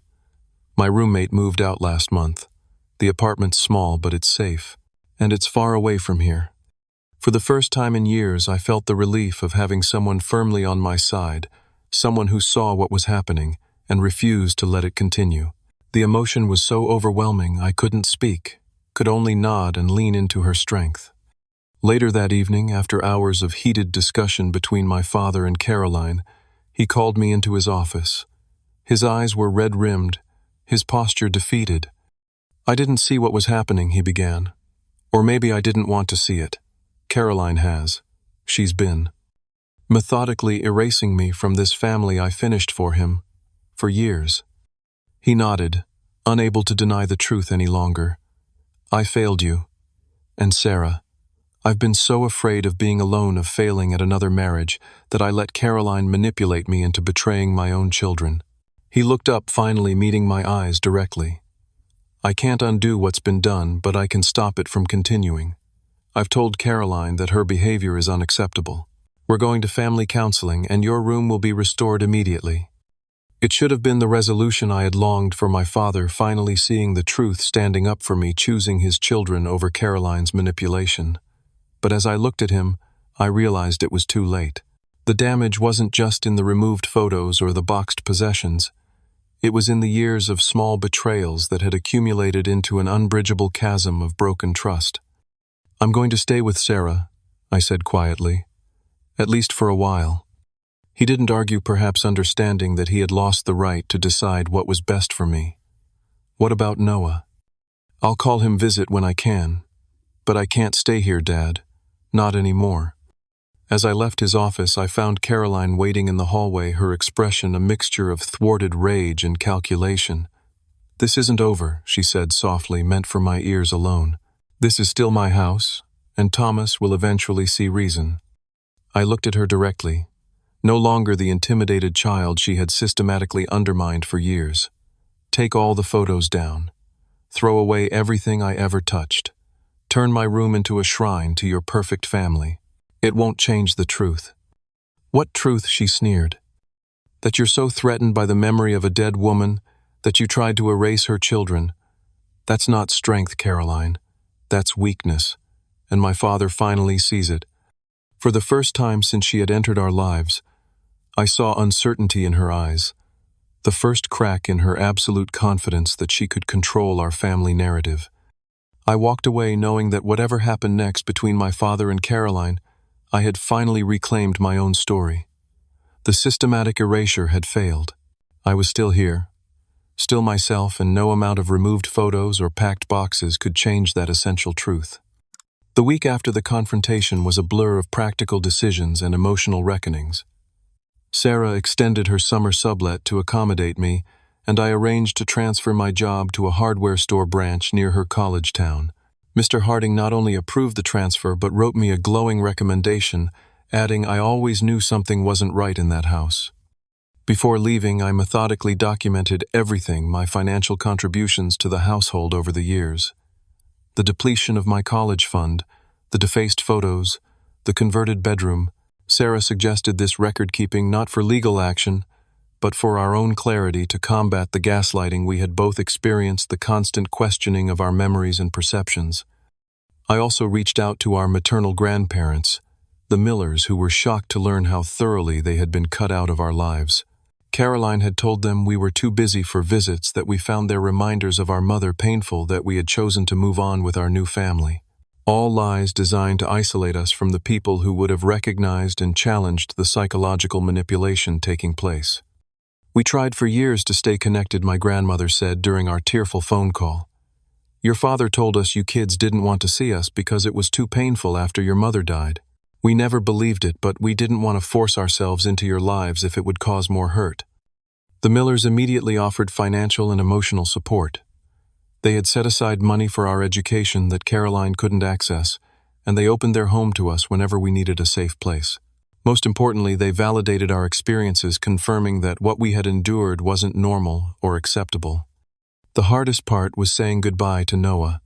My roommate moved out last month. The apartment's small, but it's safe, and it's far away from here. For the first time in years, I felt the relief of having someone firmly on my side, someone who saw what was happening and refused to let it continue. The emotion was so overwhelming I couldn't speak, could only nod and lean into her strength. Later that evening, after hours of heated discussion between my father and Caroline, he called me into his office. His eyes were red-rimmed, his posture defeated. I didn't see what was happening, he began. Or maybe I didn't want to see it. Caroline has. She's been methodically erasing me from this family I finished for him, for years. He nodded, unable to deny the truth any longer. I failed you. And Sarah. I've been so afraid of being alone, of failing at another marriage, that I let Caroline manipulate me into betraying my own children. He looked up, finally meeting my eyes directly. I can't undo what's been done, but I can stop it from continuing. I've told Caroline that her behavior is unacceptable. We're going to family counseling, and your room will be restored immediately. It should have been the resolution I had longed for, my father finally seeing the truth, standing up for me, choosing his children over Caroline's manipulation. But as I looked at him, I realized it was too late. The damage wasn't just in the removed photos or the boxed possessions. It was in the years of small betrayals that had accumulated into an unbridgeable chasm of broken trust. I'm going to stay with Sarah, I said quietly. At least for a while. He didn't argue, perhaps understanding that he had lost the right to decide what was best for me. What about Noah? I'll call him visit when I can. But I can't stay here, Dad. Not anymore. As I left his office, I found Caroline waiting in the hallway, her expression a mixture of thwarted rage and calculation. This isn't over, she said softly, meant for my ears alone. This is still my house, and Thomas will eventually see reason. I looked at her directly, no longer the intimidated child she had systematically undermined for years. Take all the photos down. Throw away everything I ever touched. Turn my room into a shrine to your perfect family. It won't change the truth. What truth? She sneered. That you're so threatened by the memory of a dead woman that you tried to erase her children. That's not strength, Caroline. That's weakness. And my father finally sees it. For the first time since she had entered our lives, I saw uncertainty in her eyes. The first crack in her absolute confidence that she could control our family narrative. I walked away knowing that whatever happened next between my father and Caroline, I had finally reclaimed my own story. The systematic erasure had failed. I was still here, still myself, and no amount of removed photos or packed boxes could change that essential truth. The week after the confrontation was a blur of practical decisions and emotional reckonings. Sarah extended her summer sublet to accommodate me, and I arranged to transfer my job to a hardware store branch near her college town. Mr. Harding not only approved the transfer but wrote me a glowing recommendation, adding I always knew something wasn't right in that house. Before leaving, I methodically documented everything, my financial contributions to the household over the years. The depletion of my college fund, the defaced photos, the converted bedroom. Sarah suggested this record-keeping not for legal action, but for our own clarity to combat the gaslighting we had both experienced, the constant questioning of our memories and perceptions. I also reached out to our maternal grandparents, the Millers, who were shocked to learn how thoroughly they had been cut out of our lives. Caroline had told them we were too busy for visits, that we found their reminders of our mother painful, that we had chosen to move on with our new family. All lies designed to isolate us from the people who would have recognized and challenged the psychological manipulation taking place. We tried for years to stay connected, my grandmother said during our tearful phone call. Your father told us you kids didn't want to see us because it was too painful after your mother died. We never believed it, but we didn't want to force ourselves into your lives if it would cause more hurt. The Millers immediately offered financial and emotional support. They had set aside money for our education that Caroline couldn't access, and they opened their home to us whenever we needed a safe place. Most importantly, they validated our experiences, confirming that what we had endured wasn't normal or acceptable. The hardest part was saying goodbye to Noah.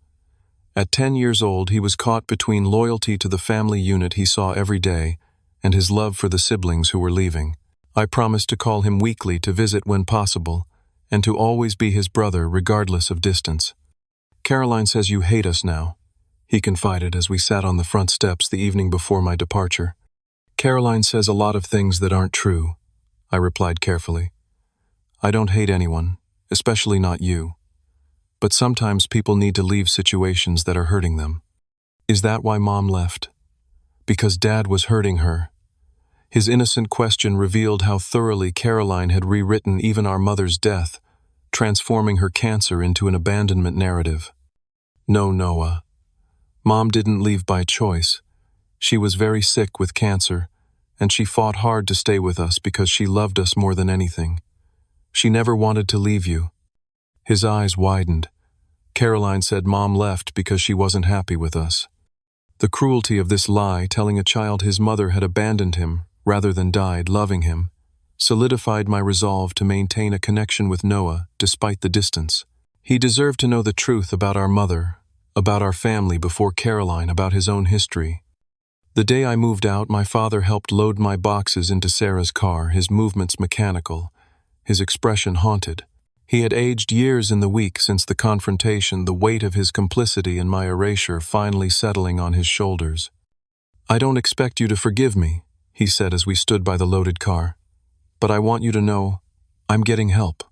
At 10 years old, he was caught between loyalty to the family unit he saw every day and his love for the siblings who were leaving. I promised to call him weekly, to visit when possible, and to always be his brother regardless of distance. Caroline says you hate us now, he confided as we sat on the front steps the evening before my departure. Caroline says a lot of things that aren't true, I replied carefully. I don't hate anyone, especially not you. But sometimes people need to leave situations that are hurting them. Is that why Mom left? Because Dad was hurting her? His innocent question revealed how thoroughly Caroline had rewritten even our mother's death, transforming her cancer into an abandonment narrative. No, Noah. Mom didn't leave by choice. She was very sick with cancer, and she fought hard to stay with us because she loved us more than anything. She never wanted to leave you. His eyes widened. Caroline said Mom left because she wasn't happy with us. The cruelty of this lie, telling a child his mother had abandoned him rather than died loving him, solidified my resolve to maintain a connection with Noah despite the distance. He deserved to know the truth about our mother, about our family before Caroline, about his own history. The day I moved out, my father helped load my boxes into Sarah's car, his movements mechanical, his expression haunted. He had aged years in the week since the confrontation, the weight of his complicity in my erasure finally settling on his shoulders. I don't expect you to forgive me, he said as we stood by the loaded car. But I want you to know, I'm getting help.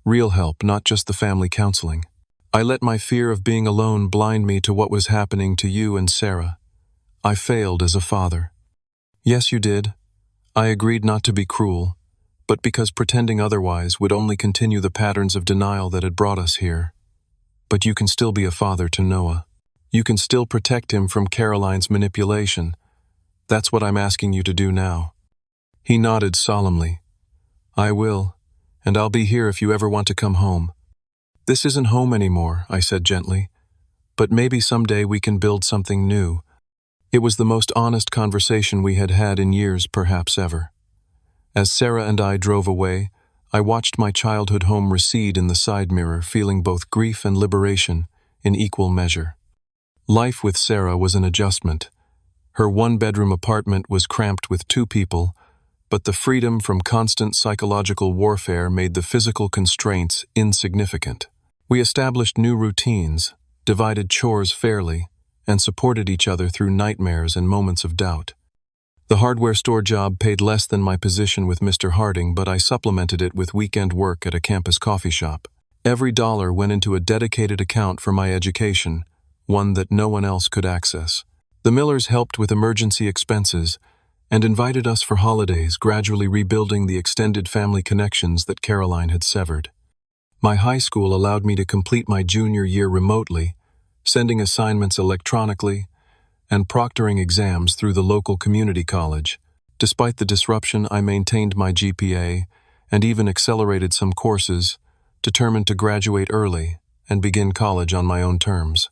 Real help, not just the family counseling. I let my fear of being alone blind me to what was happening to you and Sarah. I failed as a father. Yes, you did. I agreed not to be cruel, but because pretending otherwise would only continue the patterns of denial that had brought us here. But you can still be a father to Noah. You can still protect him from Caroline's manipulation. That's what I'm asking you to do now. He nodded solemnly. I will, and I'll be here if you ever want to come home. This isn't home anymore, I said gently, but maybe someday we can build something new. It was the most honest conversation we had had in years, perhaps ever. As Sarah and I drove away, I watched my childhood home recede in the side mirror, feeling both grief and liberation in equal measure. Life with Sarah was an adjustment. Her one-bedroom apartment was cramped with 2 people, but the freedom from constant psychological warfare made the physical constraints insignificant. We established new routines, divided chores fairly, and supported each other through nightmares and moments of doubt. The hardware store job paid less than my position with Mr. Harding, but I supplemented it with weekend work at a campus coffee shop. Every dollar went into a dedicated account for my education, one that no one else could access. The Millers helped with emergency expenses, and invited us for holidays, gradually rebuilding the extended family connections that Caroline had severed. My high school allowed me to complete my junior year remotely, sending assignments electronically and proctoring exams through the local community college. Despite the disruption, I maintained my GPA and even accelerated some courses, determined to graduate early and begin college on my own terms.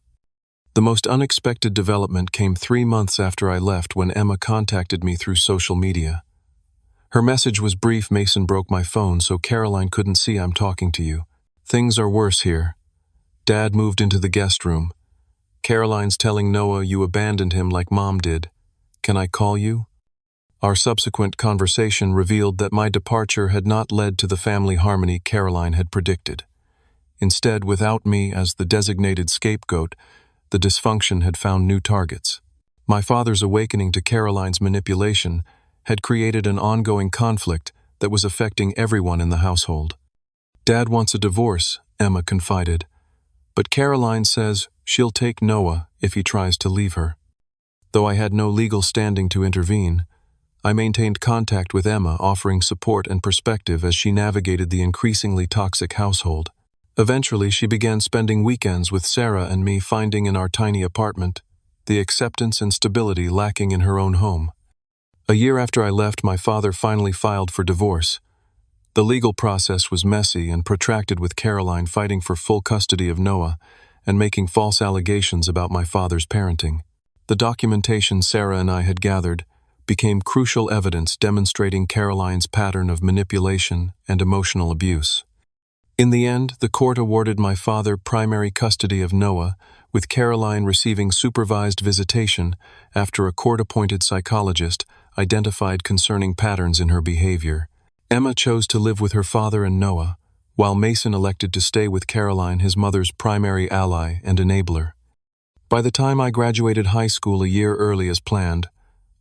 The most unexpected development came 3 months after I left when Emma contacted me through social media. Her message was brief. "Mason broke my phone, so Caroline couldn't see I'm talking to you. Things are worse here. Dad moved into the guest room. Caroline's telling Noah you abandoned him like Mom did. Can I call you?" Our subsequent conversation revealed that my departure had not led to the family harmony Caroline had predicted. Instead, without me as the designated scapegoat, the dysfunction had found new targets. My father's awakening to Caroline's manipulation had created an ongoing conflict that was affecting everyone in the household. "Dad wants a divorce," Emma confided, "but Caroline says she'll take Noah if he tries to leave her." Though I had no legal standing to intervene, I maintained contact with Emma, offering support and perspective as she navigated the increasingly toxic household. Eventually, she began spending weekends with Sarah and me, finding in our tiny apartment the acceptance and stability lacking in her own home. A year after I left, my father finally filed for divorce. The legal process was messy and protracted, with Caroline fighting for full custody of Noah and making false allegations about my father's parenting. The documentation Sarah and I had gathered became crucial evidence demonstrating Caroline's pattern of manipulation and emotional abuse. In the end, the court awarded my father primary custody of Noah, with Caroline receiving supervised visitation after a court-appointed psychologist identified concerning patterns in her behavior. Emma chose to live with her father and Noah, while Mason elected to stay with Caroline, his mother's primary ally and enabler. By the time I graduated high school a year early as planned,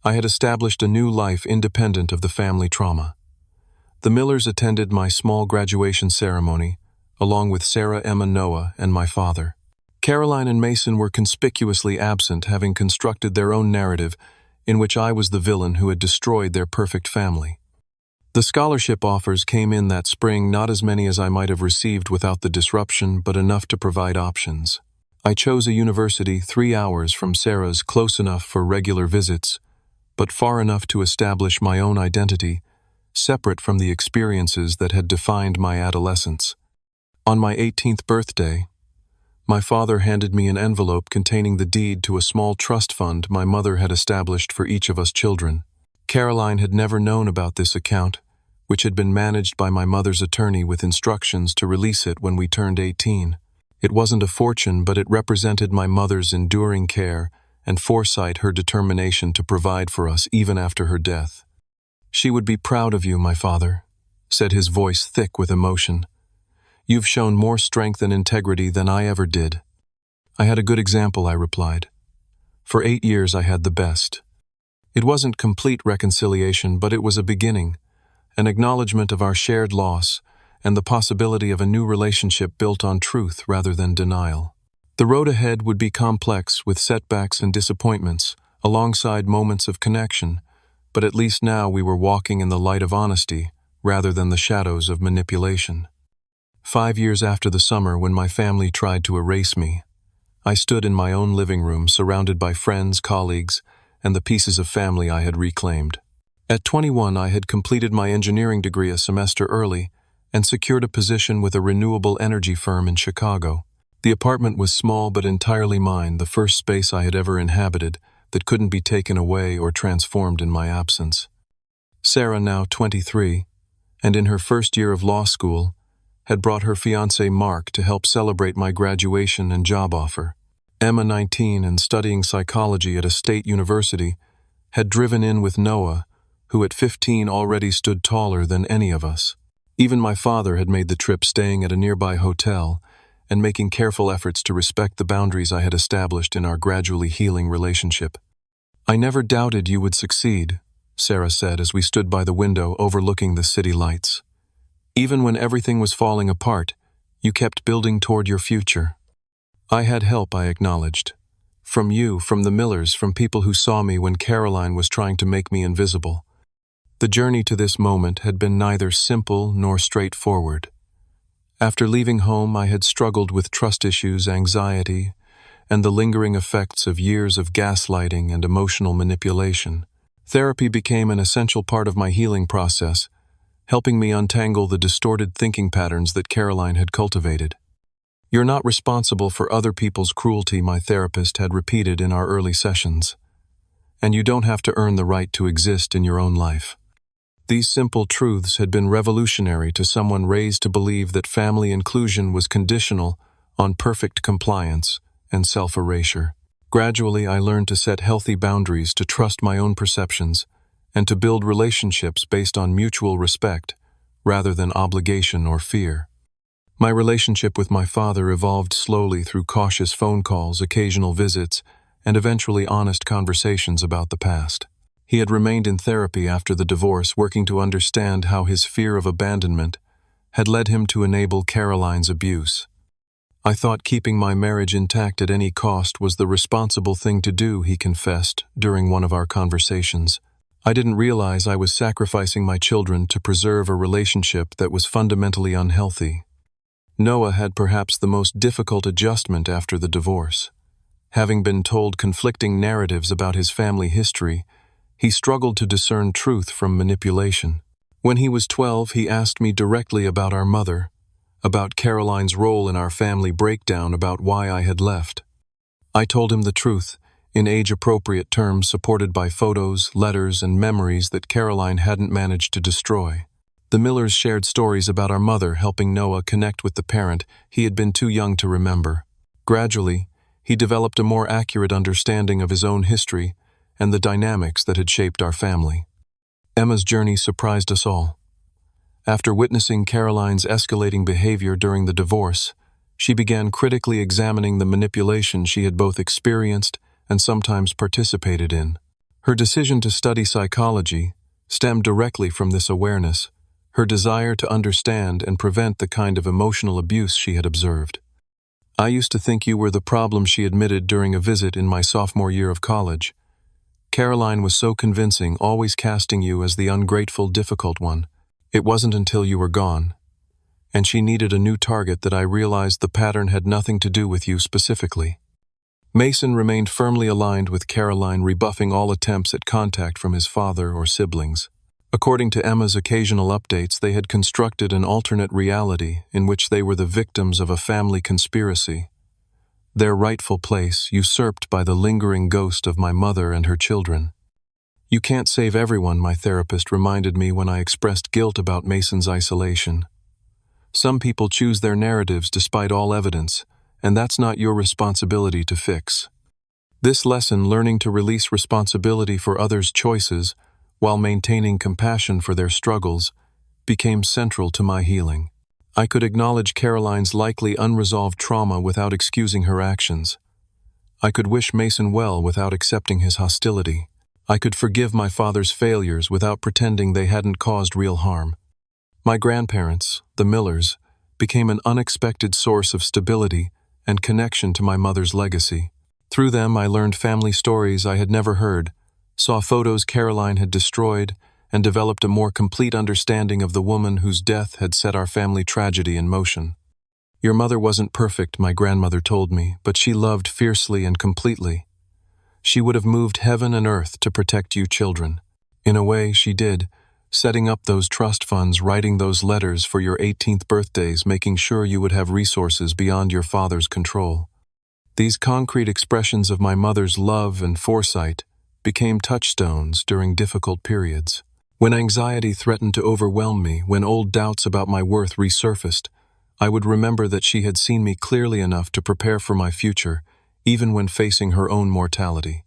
I had established a new life independent of the family trauma. The Millers attended my small graduation ceremony, along with Sarah, Emma, Noah, and my father. Caroline and Mason were conspicuously absent, having constructed their own narrative in which I was the villain who had destroyed their perfect family. The scholarship offers came in that spring, not as many as I might have received without the disruption, but enough to provide options. I chose a university 3 hours from Sarah's, close enough for regular visits, but far enough to establish my own identity, separate from the experiences that had defined my adolescence. On my 18th birthday, my father handed me an envelope containing the deed to a small trust fund my mother had established for each of us children. Caroline had never known about this account, which had been managed by my mother's attorney with instructions to release it when we turned 18. It wasn't a fortune, but it represented my mother's enduring care and foresight, her determination to provide for us even after her death. "She would be proud of you, my father," said his voice thick with emotion. "You've shown more strength and integrity than I ever did." "I had a good example," I replied. "For 8 years I had the best." It wasn't complete reconciliation, but it was a beginning, an acknowledgement of our shared loss and the possibility of a new relationship built on truth rather than denial. The road ahead would be complex, with setbacks and disappointments, alongside moments of connection, but at least now we were walking in the light of honesty rather than the shadows of manipulation. 5 years after the summer when my family tried to erase me, I stood in my own living room, surrounded by friends, colleagues, and the pieces of family I had reclaimed. At 21, I had completed my engineering degree a semester early and secured a position with a renewable energy firm in Chicago. The apartment was small but entirely mine, the first space I had ever inhabited that couldn't be taken away or transformed in my absence. Sarah, now 23, and in her first year of law school, had brought her fiancé Mark to help celebrate my graduation and job offer. Emma, 19 and studying psychology at a state university, had driven in with Noah, who at 15 already stood taller than any of us. Even my father had made the trip, staying at a nearby hotel and making careful efforts to respect the boundaries I had established in our gradually healing relationship. "I never doubted you would succeed," Sarah said as we stood by the window overlooking the city lights. "Even when everything was falling apart, you kept building toward your future." "I had help," I acknowledged. From you, from the Millers, from people who saw me when Caroline was trying to make me invisible. The journey to this moment had been neither simple nor straightforward. After leaving home, I had struggled with trust issues, anxiety, and the lingering effects of years of gaslighting and emotional manipulation. Therapy became an essential part of my healing process, helping me untangle the distorted thinking patterns that Caroline had cultivated. "You're not responsible for other people's cruelty," my therapist had repeated in our early sessions. "And you don't have to earn the right to exist in your own life." These simple truths had been revolutionary to someone raised to believe that family inclusion was conditional on perfect compliance and self-erasure. Gradually, I learned to set healthy boundaries, to trust my own perceptions, and to build relationships based on mutual respect rather than obligation or fear. My relationship with my father evolved slowly through cautious phone calls, occasional visits, and eventually honest conversations about the past. He had remained in therapy after the divorce, working to understand how his fear of abandonment had led him to enable Caroline's abuse. "I thought keeping my marriage intact at any cost was the responsible thing to do," he confessed during one of our conversations. "I didn't realize I was sacrificing my children to preserve a relationship that was fundamentally unhealthy." Noah had perhaps the most difficult adjustment after the divorce. Having been told conflicting narratives about his family history, he struggled to discern truth from manipulation. When he was 12, he asked me directly about our mother, about Caroline's role in our family breakdown, about why I had left. I told him the truth, in age-appropriate terms supported by photos, letters, and memories that Caroline hadn't managed to destroy. The Millers shared stories about our mother, helping Noah connect with the parent he had been too young to remember. Gradually, he developed a more accurate understanding of his own history and the dynamics that had shaped our family. Emma's journey surprised us all. After witnessing Caroline's escalating behavior during the divorce, she began critically examining the manipulation she had both experienced and sometimes participated in. Her decision to study psychology stemmed directly from this awareness, her desire to understand and prevent the kind of emotional abuse she had observed. "I used to think you were the problem," she admitted during a visit in my sophomore year of college. "Caroline was so convincing, always casting you as the ungrateful, difficult one. It wasn't until you were gone, and she needed a new target, that I realized the pattern had nothing to do with you specifically." Mason remained firmly aligned with Caroline, rebuffing all attempts at contact from his father or siblings. According to Emma's occasional updates, they had constructed an alternate reality in which they were the victims of a family conspiracy, their rightful place usurped by the lingering ghost of my mother and her children. "You can't save everyone," my therapist reminded me when I expressed guilt about Mason's isolation. "Some people choose their narratives despite all evidence, and that's not your responsibility to fix." This lesson, learning to release responsibility for others' choices while maintaining compassion for their struggles, became central to my healing. I could acknowledge Caroline's likely unresolved trauma without excusing her actions. I could wish Mason well without accepting his hostility. I could forgive my father's failures without pretending they hadn't caused real harm. My grandparents, the Millers, became an unexpected source of stability and connection to my mother's legacy. Through them, I learned family stories I had never heard, saw photos Caroline had destroyed, and developed a more complete understanding of the woman whose death had set our family tragedy in motion. "Your mother wasn't perfect," my grandmother told me, "but she loved fiercely and completely. She would have moved heaven and earth to protect you children." In a way, she did, setting up those trust funds, writing those letters for your 18th birthdays, making sure you would have resources beyond your father's control. These concrete expressions of my mother's love and foresight became touchstones during difficult periods. When anxiety threatened to overwhelm me, when old doubts about my worth resurfaced, I would remember that she had seen me clearly enough to prepare for my future, even when facing her own mortality.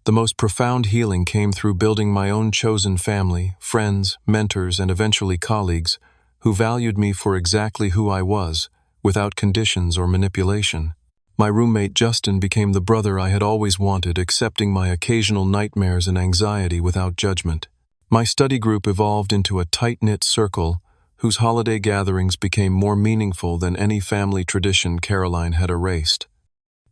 The most profound healing came through building my own chosen family, friends, mentors, and eventually colleagues, who valued me for exactly who I was, without conditions or manipulation. My roommate Justin became the brother I had always wanted, accepting my occasional nightmares and anxiety without judgment. My study group evolved into a tight-knit circle whose holiday gatherings became more meaningful than any family tradition Caroline had erased.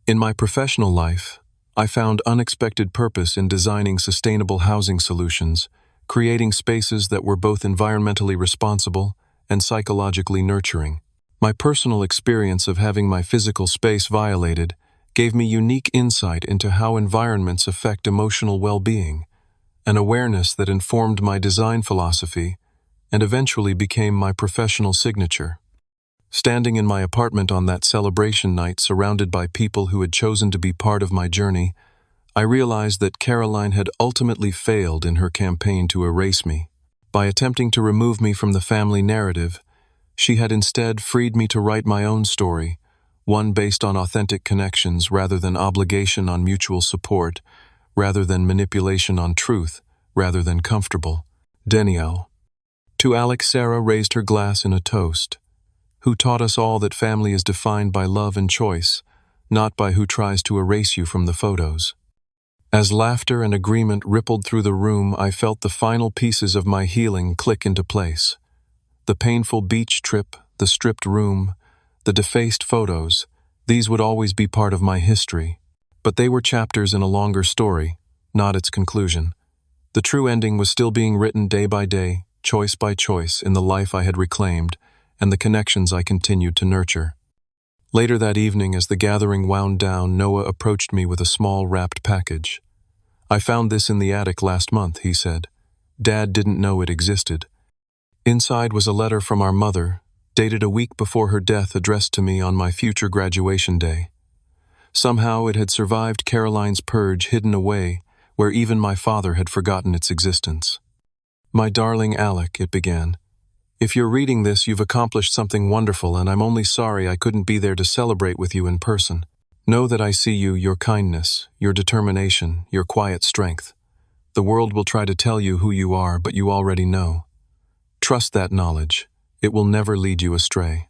In my professional life, I found unexpected purpose in designing sustainable housing solutions, creating spaces that were both environmentally responsible and psychologically nurturing. My personal experience of having my physical space violated gave me unique insight into how environments affect emotional well-being, an awareness that informed my design philosophy and eventually became my professional signature. Standing in my apartment on that celebration night, surrounded by people who had chosen to be part of my journey, I realized that Caroline had ultimately failed in her campaign to erase me. By attempting to remove me from the family narrative, she had instead freed me to write my own story, one based on authentic connections rather than obligation on mutual support, rather than manipulation on truth, rather than comfortable. Danielle. To Alex, Sarah raised her glass in a toast, who taught us all that family is defined by love and choice, not by who tries to erase you from the photos. As laughter and agreement rippled through the room, I felt the final pieces of my healing click into place. The painful beach trip, the stripped room, the defaced photos, these would always be part of my history. But they were chapters in a longer story, not its conclusion. The true ending was still being written day by day, choice by choice, in the life I had reclaimed and the connections I continued to nurture. Later that evening, as the gathering wound down, Noah approached me with a small wrapped package. "I found this in the attic last month," he said. "Dad didn't know it existed." Inside was a letter from our mother, dated a week before her death, addressed to me on my future graduation day. Somehow it had survived Caroline's purge, hidden away where even my father had forgotten its existence. "My darling Alec," it began, "if you're reading this, you've accomplished something wonderful, and I'm only sorry I couldn't be there to celebrate with you in person. Know that I see you, your kindness, your determination, your quiet strength. The world will try to tell you who you are, but you already know. Trust that knowledge. It will never lead you astray."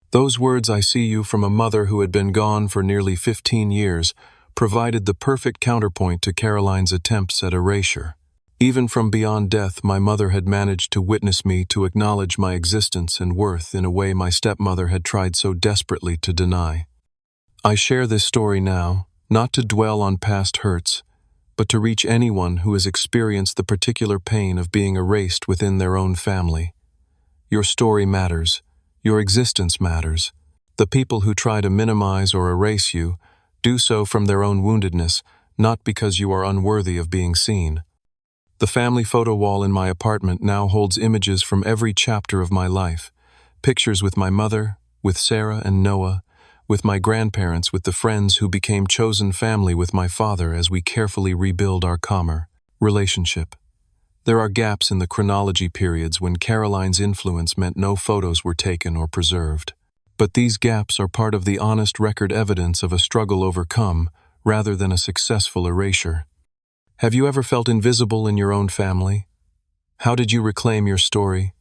Those words, "I see you," from a mother who had been gone for nearly 15 years, provided the perfect counterpoint to Caroline's attempts at erasure. Even from beyond death, my mother had managed to witness me, to acknowledge my existence and worth in a way my stepmother had tried so desperately to deny. I share this story now, not to dwell on past hurts, but to reach anyone who has experienced the particular pain of being erased within their own family. Your story matters. Your existence matters. The people who try to minimize or erase you do so from their own woundedness, not because you are unworthy of being seen. The family photo wall in my apartment now holds images from every chapter of my life. Pictures with my mother, with Sarah and Noah, with my grandparents, with the friends who became chosen family with my father as we carefully rebuild our calmer relationship. There are gaps in the chronology periods when Caroline's influence meant no photos were taken or preserved. But these gaps are part of the honest record evidence of a struggle overcome, rather than a successful erasure. Have you ever felt invisible in your own family? How did you reclaim your story?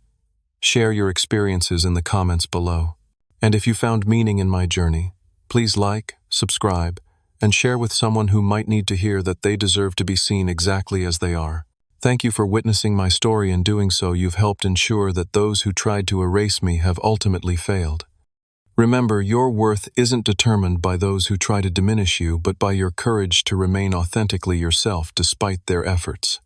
Share your experiences in the comments below. And if you found meaning in my journey, please like, subscribe, and share with someone who might need to hear that they deserve to be seen exactly as they are. Thank you for witnessing my story. In doing so, you've helped ensure that those who tried to erase me have ultimately failed. Remember, your worth isn't determined by those who try to diminish you, but by your courage to remain authentically yourself despite their efforts.